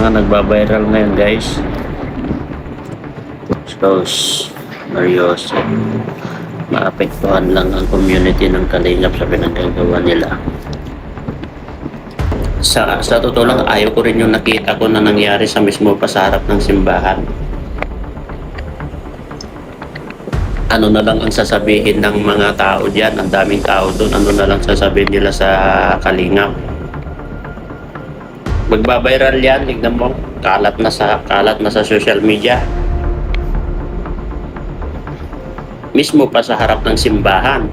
mga nagbabiral ngayon guys. Suppose seryoso maapektuhan lang ang community ng Kalingap sa pinagagawa nila. Sa totoo lang, ayaw ko rin yung nakita ko na nangyari sa mismo pa sa harap ng simbahan. Ano na lang ang sasabihin ng mga tao diyan, ang daming tao doon, ano na lang sasabihin nila sa Kalingap. Magbabiral yan, tignan mo, kalat na sa social media. Mismo pa sa harap ng simbahan.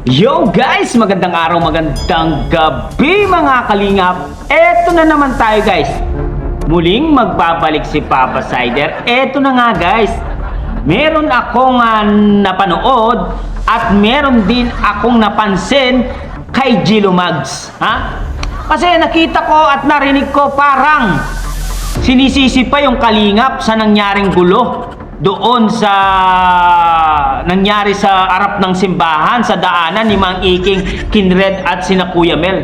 Yo guys! Magandang araw, magandang gabi mga Kalingap. Eto na naman tayo guys. Muling magbabalik si Papa Sider. Eto na nga guys. Meron akong napanood at meron din akong napansin kay Jello Mags. Kasi nakita ko at narinig ko parang sinisisi pa yung Kalingap sa nangyaring gulo doon sa nangyari sa harap ng simbahan sa daanan ni Mang Iking, Kinred at sina Kuya Mel.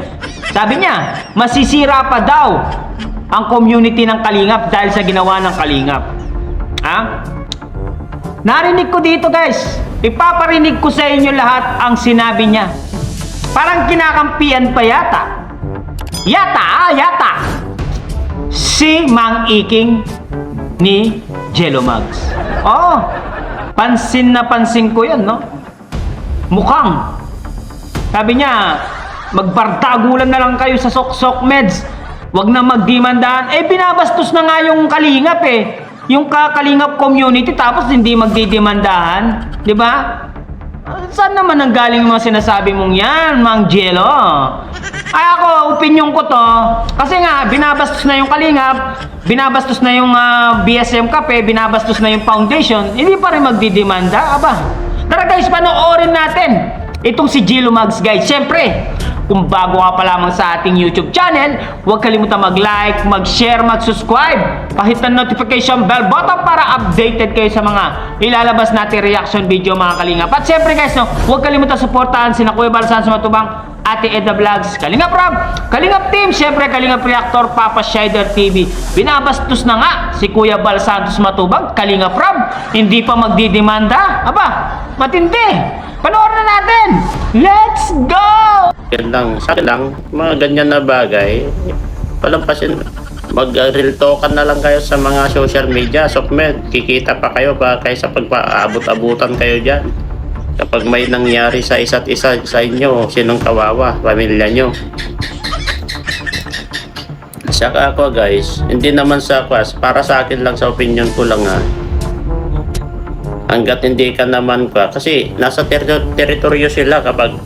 Sabi niya, masisira pa daw ang community ng Kalingap dahil sa ginawa ng Kalingap. Narinig ko dito guys. Ipaparinig ko sa inyo lahat ang sinabi niya. Parang kinakampihan pa yata. Yata. Si Mang Iking ni Jello Mags. Pansin na pansin ko yan, no? Mukhang. Sabi niya, magbardagulan na lang kayo sa sok-sok meds. Wag na magdimandaan. Binabastos na nga yung Kalingap Yung Kalingap community tapos hindi magdidemandahan. Di ba? Saan naman ang galing yung mga sinasabi mong yan, Mang Jello? Ay ako, opinion ko to. Kasi nga, binabastos na yung Kalingap, binabastos na yung BSM Cafe, binabastos na yung foundation, hindi pa rin magdidemanda. Tara guys, panoorin natin itong si Jello Mags guys. Siyempre, kung bago ka pa lamang sa ating YouTube channel, huwag kalimutan mag-like, mag-share, mag-subscribe. Pahit ang notification bell button para updated kayo sa mga ilalabas natin reaction video mga Kalingap. At siyempre guys, huwag kalimutan suportahan sina Kuya Bal Santos Matubang, Ate Edna Vlogs, Kalingap Rob, Kalingap Team, siyempre Kalingap Reactor, Papa Shider TV. Binabastos na nga si Kuya Bal Santos Matubang, Kalingap Rob, hindi pa magdidemanda. Matindi. Panoorin na natin. Let's go! Yan lang, sa akin lang, mga ganyan na bagay, palampasin, mag-real talkan na lang kayo sa mga social media, Sokmed, kikita pa kayo ba kaysa pagpaabot-abutan kayo dyan. Kapag may nangyari sa isa't isa sa inyo, sinong kawawa, pamilya nyo. Saka ako guys, hindi naman sa kwas, para sa akin lang, sa opinion ko lang hanggat hindi ka naman kasi nasa teritoryo sila kapag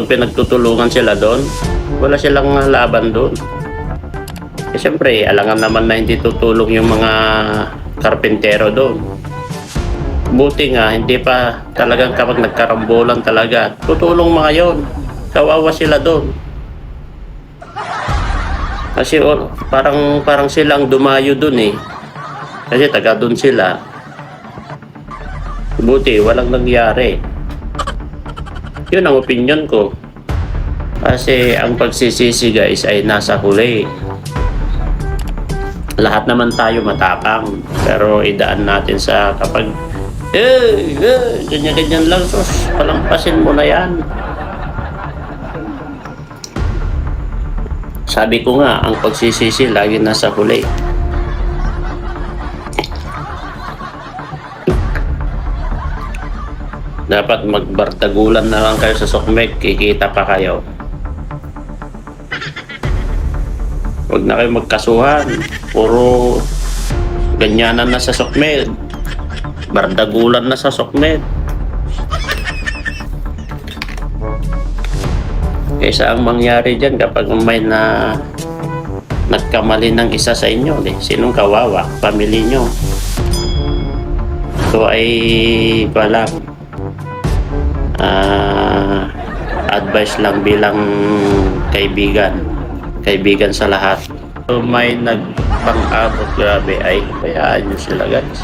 pinagtutulungan sila doon, wala silang laban doon. Siyempre, alangan naman na hindi tutulong yung mga karpentero doon. Buti nga, hindi pa talagang kapag nagkarambulan talaga, tutulong mga yon. Kawawa sila doon. Kasi parang silang dumayo doon Kasi taga doon sila. Buti, walang nangyari. Yun ang opinion ko. Kasi ang pagsisisi guys ay nasa huli. Lahat naman tayo matapang. Pero idaan natin sa kapag ganyan-ganyan lang, sus, palampasin mo na yan. Sabi ko nga, ang pagsisisi lagi nasa huli. Dapat magbardagulan na lang kayo sa Sokmed, kikita pa kayo. Huwag na kayo magkasuhan. Puro ganyanan na sa Sokmed. Bardagulan na sa Sokmed. Kaysa ang mangyari dyan kapag may nagkamali ng isa sa inyo, sinong kawawa? Pamilya nyo. Ito ay advice lang bilang kaibigan sa lahat. So, may nagpang-abot, grabe, ay bayaan nyo sila guys.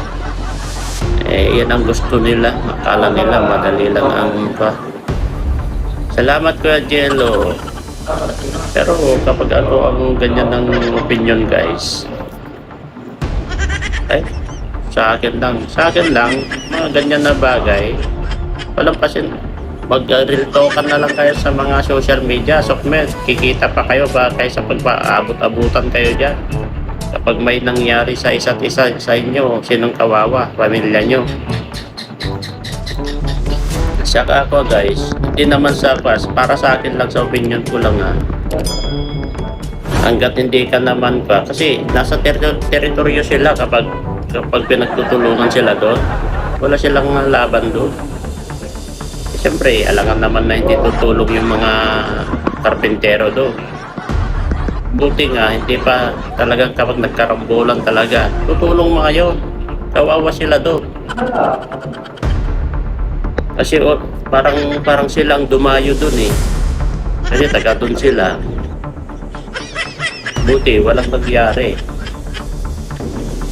Yan ang gusto nila, akala nila madali lang ang Salamat Kuya Jello. Pero kapag ako ang ganyan ng opinion guys, ay, sa akin lang, mga ganyan na bagay, walang pasin, mag-real talkan na lang kayo sa mga social media, Sokmed, kikita pa kayo ba kaysa pagpaabot-abutan kayo dyan. Kapag may nangyari sa isa't isa sa inyo, sinong kawawa? Pamilya nyo. Saka ako guys, hindi naman sa para sa akin lang, sa opinion ko lang hanggat hindi ka naman pa, kasi nasa teritoryo sila kapag pinagtutulungan sila doon, wala silang laban doon. Siyempre, alangan naman na hindi tutulong yung mga karpintero doon. Buti nga, hindi pa talagang kapag nagkarambulan talaga, tutulong mga yun. Kawawa sila doon. Kasi parang silang dumayo doon eh. Kasi taga doon sila. Buti, walang nangyari.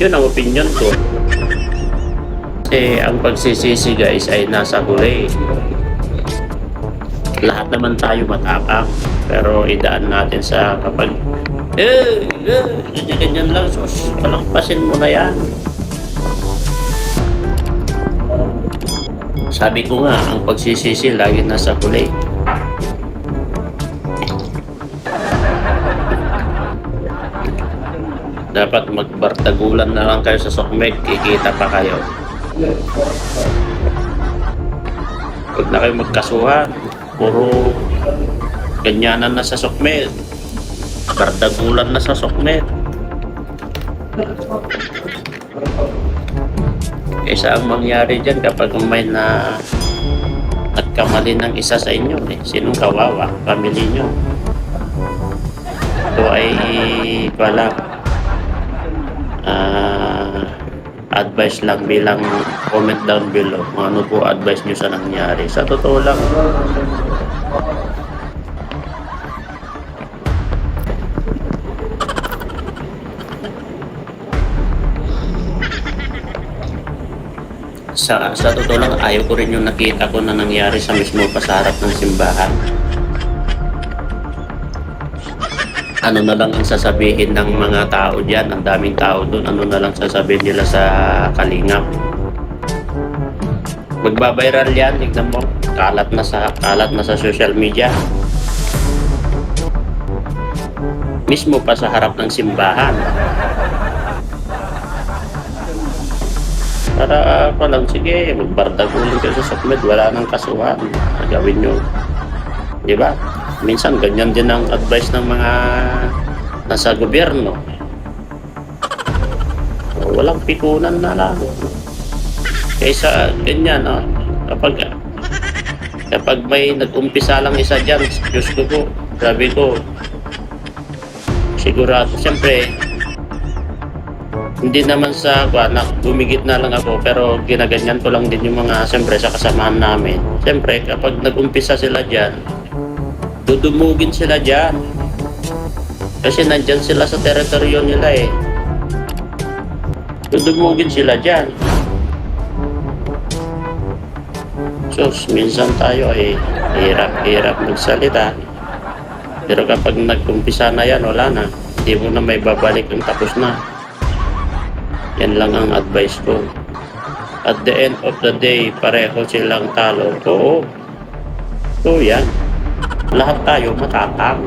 Yun ang opinion ko. Kasi ang pagsisisi guys ay nasa huli. Lahat naman tayo matapang, pero idaan natin sa kapag ganyan lang, sus, palampasin mo na yan. Sabi ko nga, ang pagsisisi lagi nasa huli. Dapat magbartagulan na lang kayo sa Sokmed, kikita pa kayo. Huwag na kayo magkasuhan, puro ganyanan na sa Sokmed, bardagulan na sa Sokmed. Kaysa ang mangyari dyan kapag may nagkamali ng isa sa inyo, sinong kawawa? Pamilya nyo. Ito ay wala. Advice lang, bilang comment down below kung ano po advice nyo sa nangyari. Sa totoo lang, sa totoo lang, ayaw ko rin yung nakita ko na nangyari sa mismo pasarap ng simbahan. Ano na lang ang sasabihin ng mga tao dyan, ang daming tao doon, ano na lang sasabihin nila sa Kalingap. Magbabiral yan, tignan mo, kalat na sa social media. Mismo pa sa harap ng simbahan. Para pa lang, sige, magbardagulan kayo sa Sokmed, wala nang kasuhan, gawin nyo. Diba? Minsan ganyan din ang advice ng mga nasa gobyerno. Walang pikunan na lang. Kaysa ganyan, kapag may nag-umpisa lang isa dyan, Diyos ko po, sabi ko, sigurado, siyempre, hindi naman sa gumigit na lang ako, pero ginaganyan ko lang din yung mga, siyempre, sa kasamahan namin. Siyempre, kapag nag-umpisa sila dyan, dudumugin sila dyan. Kasi nandyan sila sa teritoryo nila eh. Dudumugin sila dyan. Sus, minsan tayo ay hirap magsalita. Pero kapag nag-umpisa na yan, wala na. Hindi mo na may babalik ang tapos na. Yan lang ang advice ko. At the end of the day, pareho silang talo. Oo. So yan. Lahat tayo matapang.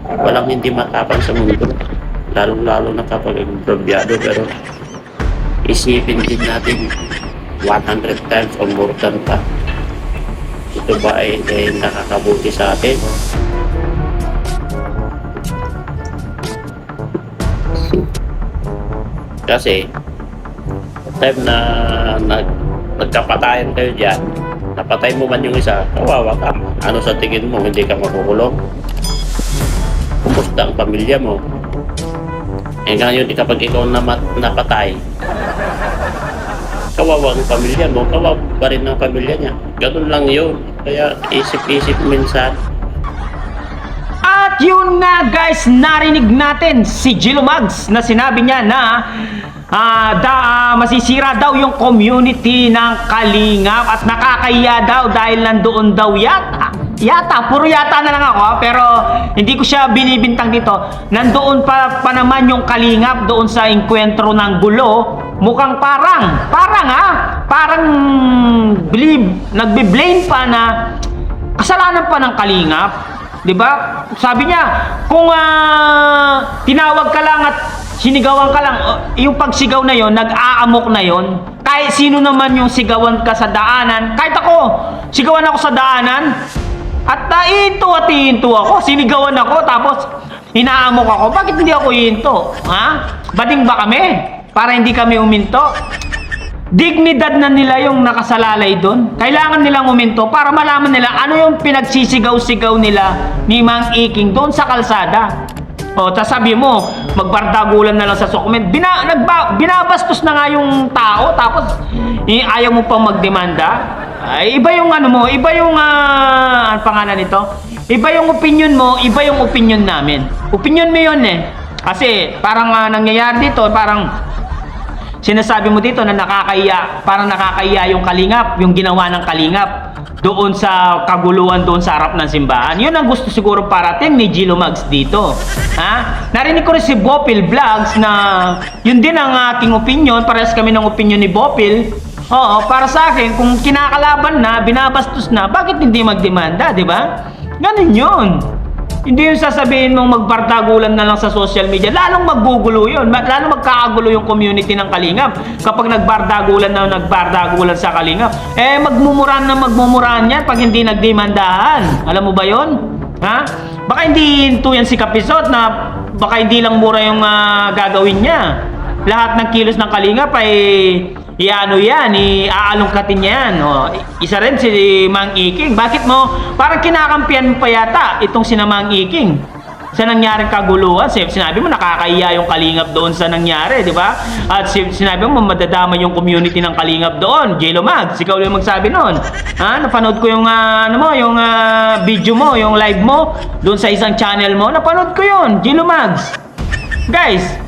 Walang hindi matapang sa mundo. Lalo na kapag improbyado. Pero isipin din natin 100 times or more than pa. Ito ba ay nakakabuti sa atin? Kasi time na nagkapatayan kayo dyan, napatay mo man yung isa, kawawa ka. Ano sa tingin mo, hindi ka makukulong? Kumusta ang pamilya mo? Eh ngayon, kapag ikaw napatay, kawawa ang pamilya mo, kawawa pa rin ang pamilya niya. Ganun lang yun. Kaya isip-isip minsan. At yun nga guys, narinig natin si Gilo Mags na sinabi niya na masisira daw yung community ng Kalingap at nakakahiya daw dahil nandoon daw yan Yata, puro yata na lang ako ha, pero hindi ko siya binibintang dito. Nandoon pa naman yung kalingap doon sa enkwentro ng gulo. Mukhang parang nagbe-blame pa na kasalanan pa ng kalingap. 'Di ba? Sabi niya, kung tinawag ka lang at sinigawan ka lang, yung pagsigaw na yon, nag-aamok na yon. Kahit sino naman yung sigawan ka sa daanan, kahit ako, sigawan ako sa daanan, at hinto ako, sinigawan ako, tapos inaamok ako, bakit hindi ako hinto? Ha? Bading ba kami? Para hindi kami uminto? Dignidad na nila yung nakasalalay doon. Kailangan nilang uminto para malaman nila ano yung pinagsisigaw-sigaw nila ni Mang Iking doon sa kalsada. O, tas sabi mo, magbardagulan na lang sa sokmed. Binabastos na nga yung tao, tapos ayaw mo pang magdemanda. Ay, iba yung ano mo, iba yung, ano pangalan nito? Iba yung opinion mo, iba yung opinion namin. Opinion mo yun eh. Kasi parang nangyayari dito, parang sinasabi mo dito na nakakaiya, parang nakakaiya yung kalingap, yung ginawa ng kalingap doon sa kaguluhan doon sa harap ng simbahan. Yun ang gusto siguro parating ni Gilo Mags dito. Ha? Narinig ko rin si Bopil Vlogs na yun din ang aking opinion, parehas kami ng opinion ni Bopil. Oo, para sa akin, kung kinakalaban na, binabastos na, bakit hindi magdemanda, di ba? Ganun yun. Hindi yung sasabihin mong magbardagulan na lang sa social media. Lalong maggugulo yun. Lalong magkakagulo yung community ng kalingap. Kapag nagbardagulan sa kalingap. Eh, magmumurahan yan pag hindi nagdemandahan. Alam mo ba yun? Ha? Baka hindi hinto yan si Kapisot na baka hindi lang mura yung gagawin niya. Lahat ng kilos ng kalingap ay aalungkatin niya yan. O, isa rin si Mang Iking. Bakit mo, parang kinakampihan mo pa yata itong si Mang Iking sa nangyaring kaguluhan. Sinabi mo nakakahiya yung kalingap doon sa nangyari, di ba? At sinabi mo madadama yung community ng kalingap doon. Gilo Mags, ikaw yung magsabi noon. Ha? Napanood ko yung yung video mo, yung live mo doon sa isang channel mo. Napanood ko yun, Gilo Mags. Guys,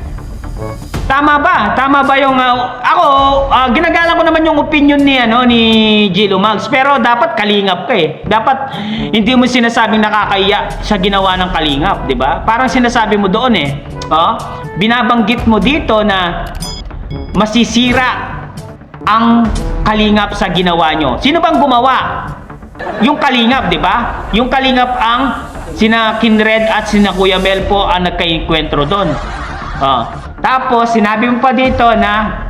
tama ba? Tama ba yung ako ginagalang ko naman yung opinion ni Gilo Mags, pero dapat kalingap ka eh. Dapat hindi mo sinasabing nakakaiya sa ginawa ng kalingap, 'di ba? Parang sinasabi mo doon eh. Binabanggit mo dito na masisira ang kalingap sa ginawa nyo. Sino bang gumawa? Yung kalingap, 'di ba? Yung kalingap ang sina Kinred at sina Kuya Mel po ang nagkaikwentro doon. Tapos, sinabi mo pa dito na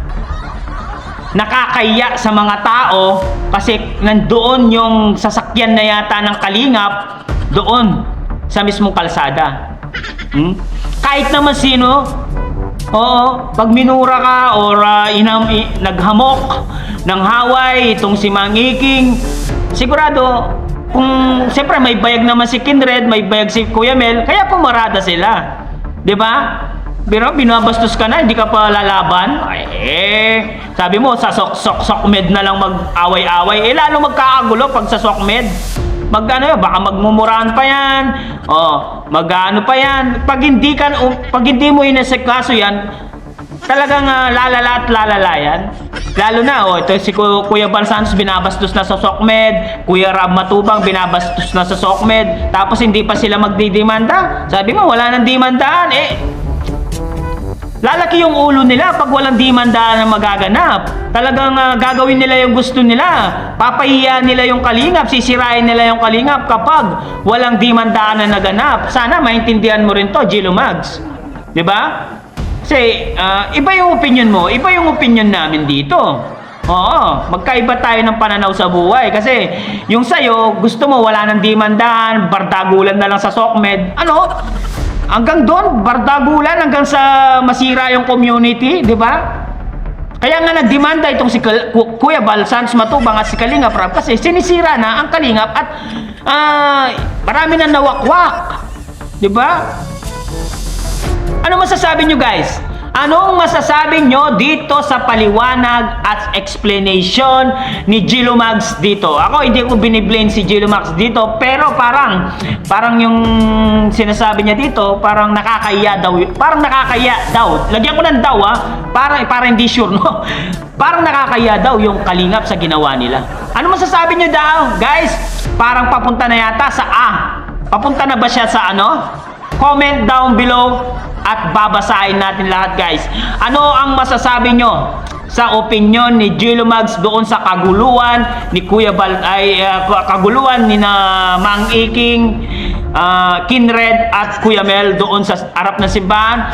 nakakaiya sa mga tao kasi nandoon yung sasakyan na yata ng kalingap doon sa mismong kalsada. Kahit naman sino, pag minura ka or naghamok ng haway itong si Mang Iking, sigurado, kung siyempre may bayag naman si Kinred, may bayag si Kuya Mel, kaya pumarada sila. 'Di ba? Pero binabastos ka na, hindi ka pa lalaban. Sabi mo, sa sokmed na lang mag-away-away. Lalo magkakagulo pag sa sokmed. Baka magmumurahan pa yan. Mag-ano pa yan. Pag hindi mo inasikaso yan, talagang lalala at lalala yan. Lalo na, ito si Kuya Bal Santos binabastos na sa sokmed. Kuya Rab Matubang binabastos na sa sokmed. Tapos hindi pa sila magdidemanda. Sabi mo, wala nang demandahan. Lalaki yung ulo nila pag walang demandaan na magaganap. Talagang gagawin nila yung gusto nila. Papahiya nila yung kalingap, sisirain nila yung kalingap kapag walang demandaan na naganap. Sana maintindihan mo rin to, Gilo Mags. 'Di ba? Kasi iba yung opinion mo, iba yung opinion namin dito. Magkaiba tayo ng pananaw sa buhay. Kasi yung sa'yo, gusto mo wala nang demandaan, bardagulan na lang sa sokmed. Hanggang doon, bardagulan hanggang sa masira yung community, di ba? Kaya nga nagdemanda itong si Kuya Bal Santos Matubang at si Kalingap Rab kasi sinisira na ang kalingap at marami na nawakwak. Di ba? Ano masasabi nyo guys? Anong masasabi nyo dito sa paliwanag at explanation ni Gilo Mags dito? Ako hindi ko biniblame si Gilo Mags dito, pero parang yung sinasabi niya dito, parang nakakaya daw. Parang nakakaya daw. Lagyan ko ng daw para hindi sure, no? Parang nakakaya daw yung kalingap sa ginawa nila. Ano masasabi nyo daw, guys? Parang papunta na yata sa A. Papunta na ba siya sa ano? Comment down below at babasahin natin lahat, guys. Ano ang masasabi nyo sa opinion ni Jello Mags doon sa kaguluhan ni Kuya kaguluhan ni na Mang Iking, Kinred at Kuya Mel doon sa harap ng simbahan?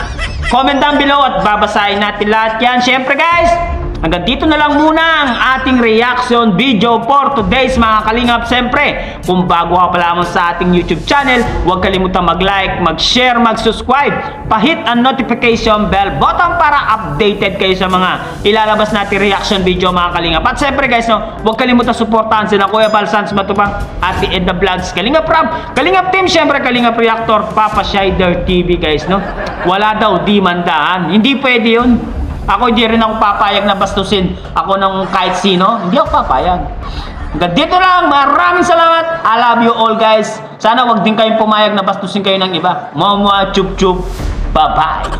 Comment down below at babasahin natin lahat yan. Syempre, guys, hanggang dito na lang muna ang ating reaction video for today's mga kalingap. Siyempre, kung bago ka pa lamang sa ating YouTube channel, huwag kalimutan mag-like, mag-share, mag-subscribe. Pa-hit ang notification bell button para updated kayo sa mga ilalabas natin reaction video mga kalingap. At siyempre, guys, no, huwag kalimutan suportahan sila Kuya Val Sans Matubang at The Edna Vlogs, Kalingap Rob, Kalingap Team, siyempre Kalingap Reactor, Papa Shider TV, guys, no. Wala daw di mandahan. Hindi pwede yun. Ako hindi rin ako papayag na bastusin ako ng kahit sino. Hindi ako papayag. Hanggang dito lang. Maraming salamat. I love you all, guys. Sana wag din kayong pumayag na bastusin kayo ng iba. Mama, chup chup. Bye-bye.